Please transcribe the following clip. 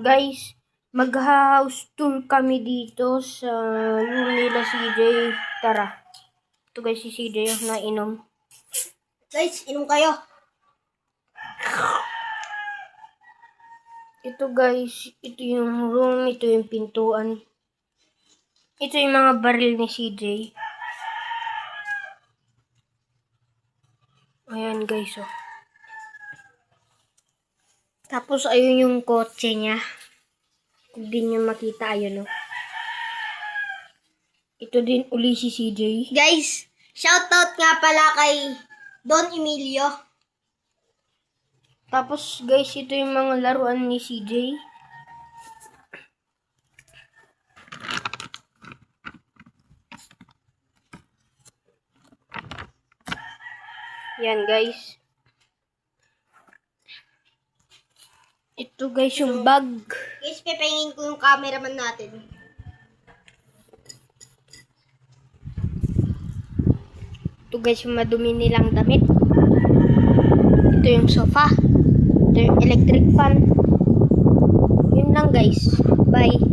Guys, mag-house tour kami dito sa room nila CJ. Tara. Ito guys si CJ yung nainom. Guys, inom kayo. Ito guys, ito yung room, ito yung pintuan. Ito yung mga baril ni CJ. Ayan guys, oh. Tapos ayun yung kotse niya. Kung di nyo makita, ayun, oh. Ito din uli si CJ. Guys, shoutout nga pala kay Don Emilio. Tapos guys, ito yung mga laruan ni CJ. Yan guys. Ito guys yung bag. Guys, pepengin ko yung cameraman natin. Ito guys yung madumi nilang damit. Ito yung sofa. Ito yung electric fan. Yun lang guys. Bye.